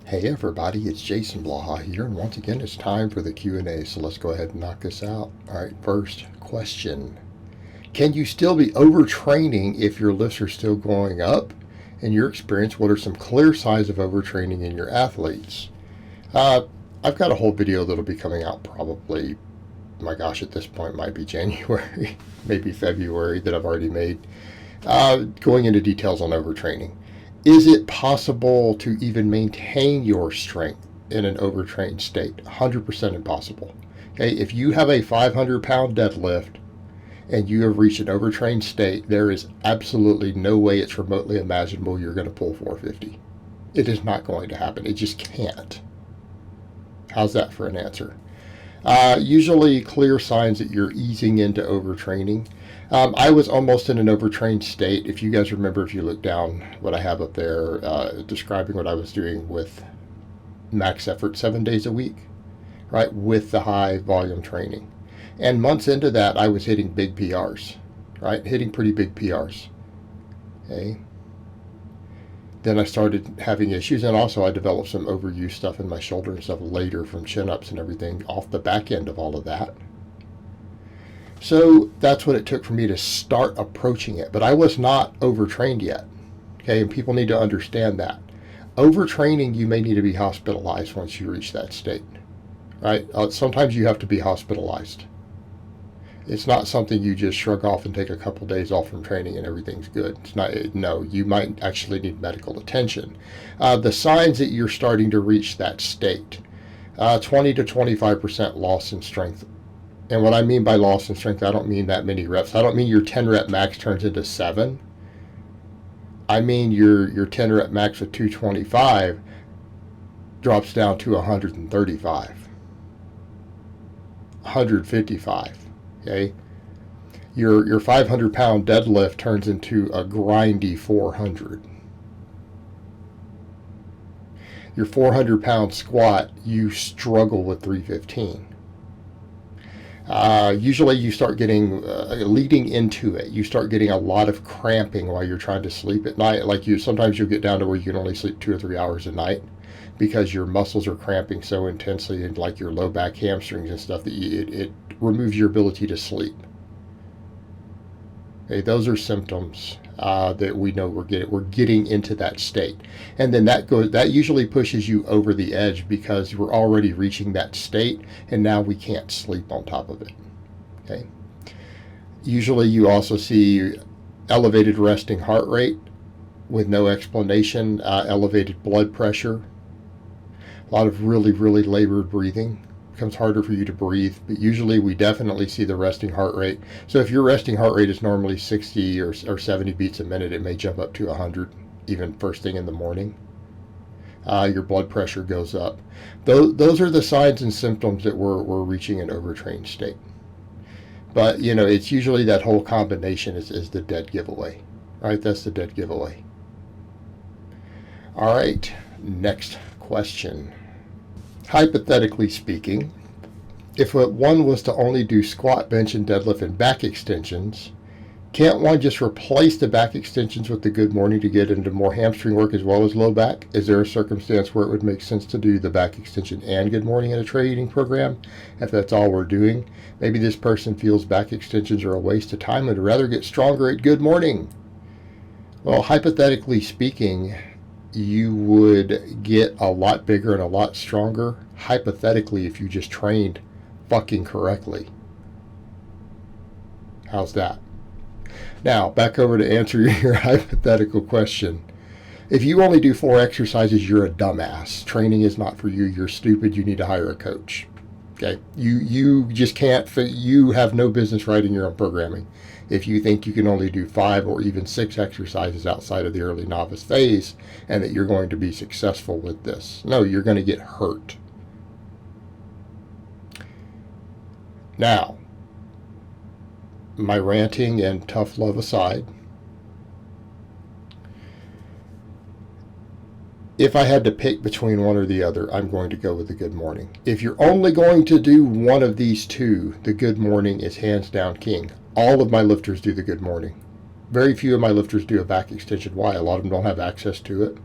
Hey everybody, it's Jason Blaha here, and once again it's time for the Q&A, so let's go ahead and knock this out. Alright, first question. Can you still be overtraining if your lifts are still going up? In your experience, what are some clear signs of overtraining in your athletes? I've got a whole video that'll be coming out probably, my gosh, at this point it might be January, maybe February, that I've already made, going into details on overtraining. Is it possible to even maintain your strength in an overtrained state? 100% impossible. Okay, if you have a 500-pound deadlift and you have reached an overtrained state, there is absolutely no way it's remotely imaginable you're going to pull 450. It is not going to happen. It just can't. How's that for an answer? Usually clear signs that you're easing into overtraining. I was almost in an overtrained state. If you guys remember, if you look down what I have up there, describing what I was doing with max effort 7 days a week, right, with the high volume training. And months into that, I was hitting big PRs, right, hitting pretty big PRs. Okay. Then I started having issues, and also I developed some overuse stuff in my shoulder and stuff later from chin-ups and everything off the back end of all of that. So that's what it took for me to start approaching it. But I was not overtrained yet. Okay, and people need to understand that. Overtraining, you may need to be hospitalized once you reach that state. Right? Sometimes you have to be hospitalized. It's not something you just shrug off and take a couple days off from training and everything's good. It's not. No, you might actually need medical attention. The signs that you're starting to reach that state, 20 to 25% loss in strength. And what I mean by loss in strength, I don't mean that many reps. I don't mean your 10 rep max turns into 7. I mean your 10 rep max of 225 drops down to 135, 155. Okay, your 500-pound deadlift turns into a grindy 400. Your 400-pound squat, you struggle with 315. Usually you start getting, leading into it, you start getting a lot of cramping while you're trying to sleep at night. Like sometimes you'll get down to where you can only sleep 2 or 3 hours a night because your muscles are cramping so intensely, and like your low back hamstrings and stuff, that it removes your ability to sleep. Okay, those are symptoms that we know we're getting into that state, and then that usually pushes you over the edge because we're already reaching that state, and now we can't sleep on top of it. Okay. Usually, you also see elevated resting heart rate with no explanation, elevated blood pressure, a lot of really, really labored breathing. Becomes harder for you to breathe, but usually we definitely see the resting heart rate. So if your resting heart rate is normally 60 or 70 beats a minute, it may jump up to 100 even first thing in the morning. Your blood pressure goes up. Those are the signs and symptoms that we're reaching an overtrained state. But it's usually that whole combination is the dead giveaway. Right? That's the dead giveaway. All right, next question. Hypothetically speaking, if one was to only do squat, bench, and deadlift and back extensions, can't one just replace the back extensions with the good morning to get into more hamstring work as well as low back? Is there a circumstance where it would make sense to do the back extension and good morning in a training program if that's all we're doing? Maybe this person feels back extensions are a waste of time and would rather get stronger at good morning. Well, hypothetically speaking, you would get a lot bigger and a lot stronger, hypothetically, if you just trained fucking correctly. How's that? Now, back over to answer your hypothetical question. If you only do 4 exercises, you're a dumbass. Training is not for you. You're stupid. You need to hire a coach. Okay? You just can't, you have no business writing your own programming. If you think you can only do 5 or even 6 exercises outside of the early novice phase and that you're going to be successful with this. No, you're going to get hurt. Now, my ranting and tough love aside, if I had to pick between one or the other, I'm going to go with the good morning. If you're only going to do one of these two, the good morning is hands down king. All of my lifters do the good morning. Very few of my lifters do a back extension. Why? A lot of them don't have access to it.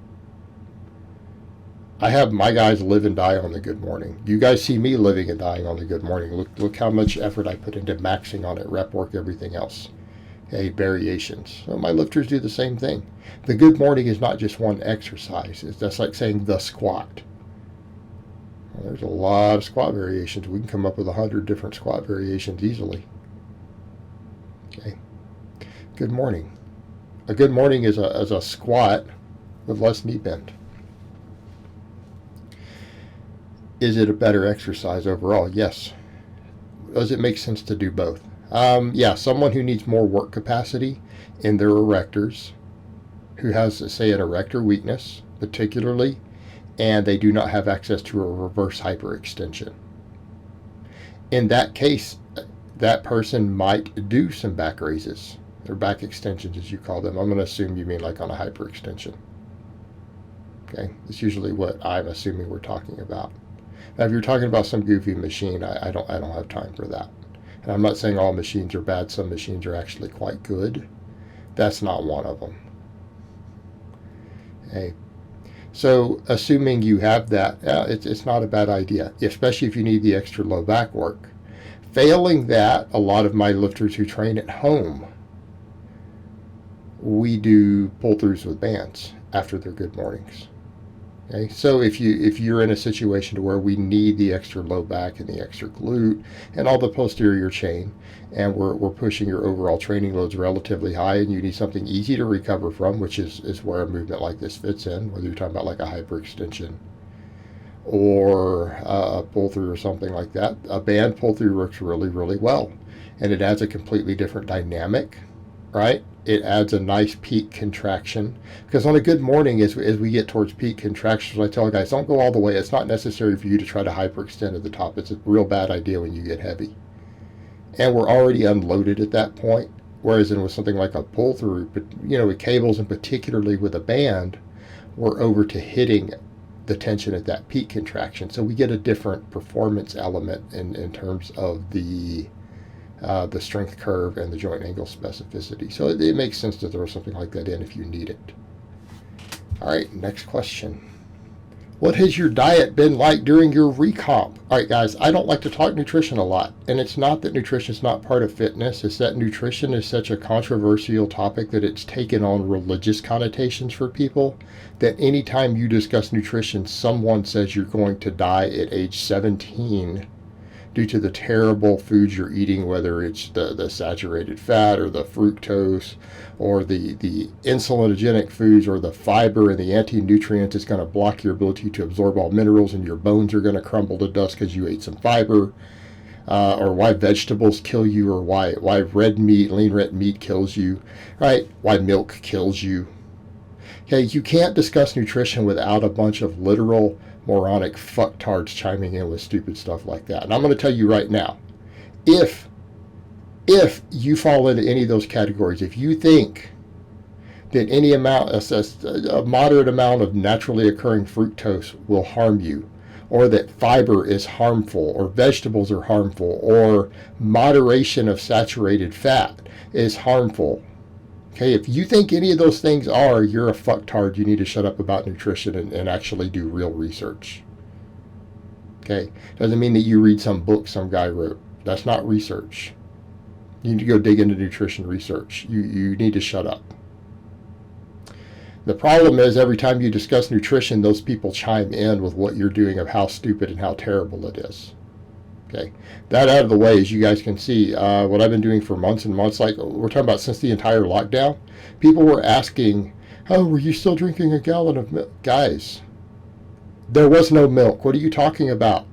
I have my guys live and die on the good morning. You guys see me living and dying on the good morning. Look how much effort I put into maxing on it, rep work, everything else. Okay, variations. So my lifters do the same thing. The good morning is not just one exercise. That's like saying the squat. Well, there's a lot of squat variations. We can come up with 100 different squat variations easily. Okay. Good morning. A good morning is a squat with less knee bend. Is it a better exercise overall? Yes. Does it make sense to do both? Yeah, someone who needs more work capacity in their erectors, who has, say, an erector weakness, particularly, and they do not have access to a reverse hyperextension. In that case, that person might do some back raises, or back extensions as you call them. I'm going to assume you mean like on a hyperextension. Okay, that's usually what I'm assuming we're talking about. Now, if you're talking about some goofy machine, I don't have time for that. And I'm not saying all machines are bad. Some machines are actually quite good. That's not one of them. Okay. So assuming you have that, it's not a bad idea, especially if you need the extra low back work. Failing that, a lot of my lifters who train at home, we do pull-throughs with bands after their good mornings. Okay, so if you're in a situation to where we need the extra low back and the extra glute and all the posterior chain, and we're pushing your overall training loads relatively high, and you need something easy to recover from, which is where a movement like this fits in, whether you're talking about like a hyperextension or a pull through or something like that, a band pull through works really, really well, and it adds a completely different dynamic, right? It adds a nice peak contraction, because on a good morning, as we get towards peak contractions, I tell guys, don't go all the way. It's not necessary for you to try to hyperextend at the top. It's a real bad idea when you get heavy. And we're already unloaded at that point, whereas with something like a pull through, but with cables and particularly with a band, we're over to hitting the tension at that peak contraction. So we get a different performance element in terms of the strength curve and the joint angle specificity. So it makes sense to throw something like that in if you need it. All right, next question. What has your diet been like during your recomp? All right, guys, I don't like to talk nutrition a lot. And it's not that nutrition is not part of fitness. It's that nutrition is such a controversial topic that it's taken on religious connotations for people, that anytime you discuss nutrition, someone says you're going to die at age 17 due to the terrible foods you're eating, whether it's the saturated fat or the fructose or the insulinogenic foods or the fiber and the anti-nutrients is going to block your ability to absorb all minerals, and your bones are going to crumble to dust because you ate some fiber, or why vegetables kill you, or why red meat, lean red meat kills you, right? Why milk kills you. Okay, you can't discuss nutrition without a bunch of literal moronic fucktards chiming in with stupid stuff like that. And I'm going to tell you right now, if you fall into any of those categories, if you think that any amount, a moderate amount of naturally occurring fructose will harm you, or that fiber is harmful, or vegetables are harmful, or moderation of saturated fat is harmful, okay, if you think any of those things are, you're a fucktard. You need to shut up about nutrition and actually do real research. Okay, doesn't mean that you read some book some guy wrote. That's not research. You need to go dig into nutrition research. You need to shut up. The problem is every time you discuss nutrition, those people chime in with what you're doing of how stupid and how terrible it is. Okay, that out of the way, as you guys can see, what I've been doing for months and months, like we're talking about since the entire lockdown, people were asking, oh, were you still drinking a gallon of milk? Guys, there was no milk. What are you talking about?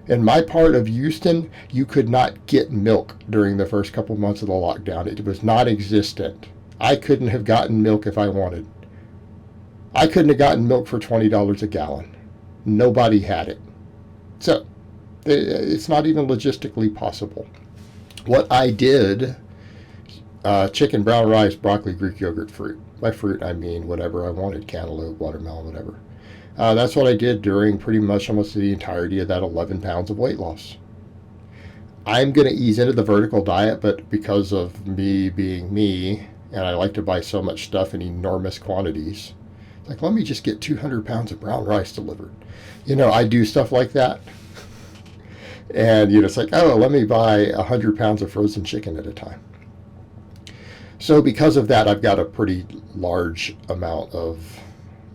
In my part of Houston, you could not get milk during the first couple months of the lockdown. It was non-existent. I couldn't have gotten milk if I wanted. I couldn't have gotten milk for $20 a gallon. Nobody had it. So it's not even logistically possible. What I did, chicken, brown rice, broccoli, Greek yogurt, fruit. By fruit, I mean whatever I wanted, cantaloupe, watermelon, whatever. That's what I did during pretty much almost the entirety of that 11 pounds of weight loss. I'm going to ease into the vertical diet, but because of me being me, and I like to buy so much stuff in enormous quantities, Like, let me just get 200 pounds of brown rice delivered. I do stuff like that. And, it's like, oh, let me buy 100 pounds of frozen chicken at a time. So because of that, I've got a pretty large amount of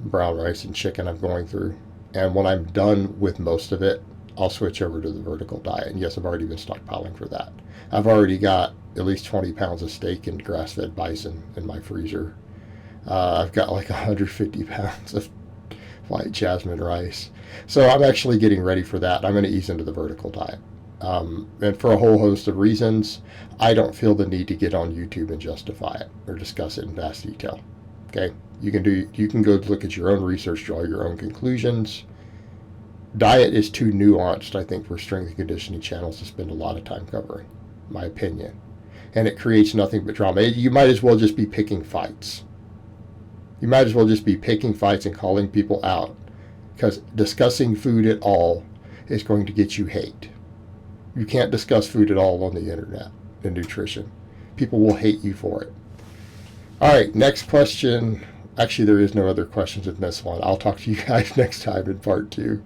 brown rice and chicken I'm going through. And when I'm done with most of it, I'll switch over to the vertical diet. And yes, I've already been stockpiling for that. I've already got at least 20 pounds of steak and grass-fed bison in my freezer. I've got like 150 pounds of white jasmine rice. So I'm actually getting ready for that. I'm going to ease into the vertical diet. And for a whole host of reasons, I don't feel the need to get on YouTube and justify it or discuss it in vast detail. Okay? You can go look at your own research, draw your own conclusions. Diet is too nuanced, I think, for strength and conditioning channels to spend a lot of time covering, in my opinion. And it creates nothing but drama. You might as well just be picking fights. You might as well just be picking fights and calling people out, because discussing food at all is going to get you hate. You can't discuss food at all on the internet and nutrition. People will hate you for it. All right, next question. Actually, there is no other questions in this one. I'll talk to you guys next time in part 2.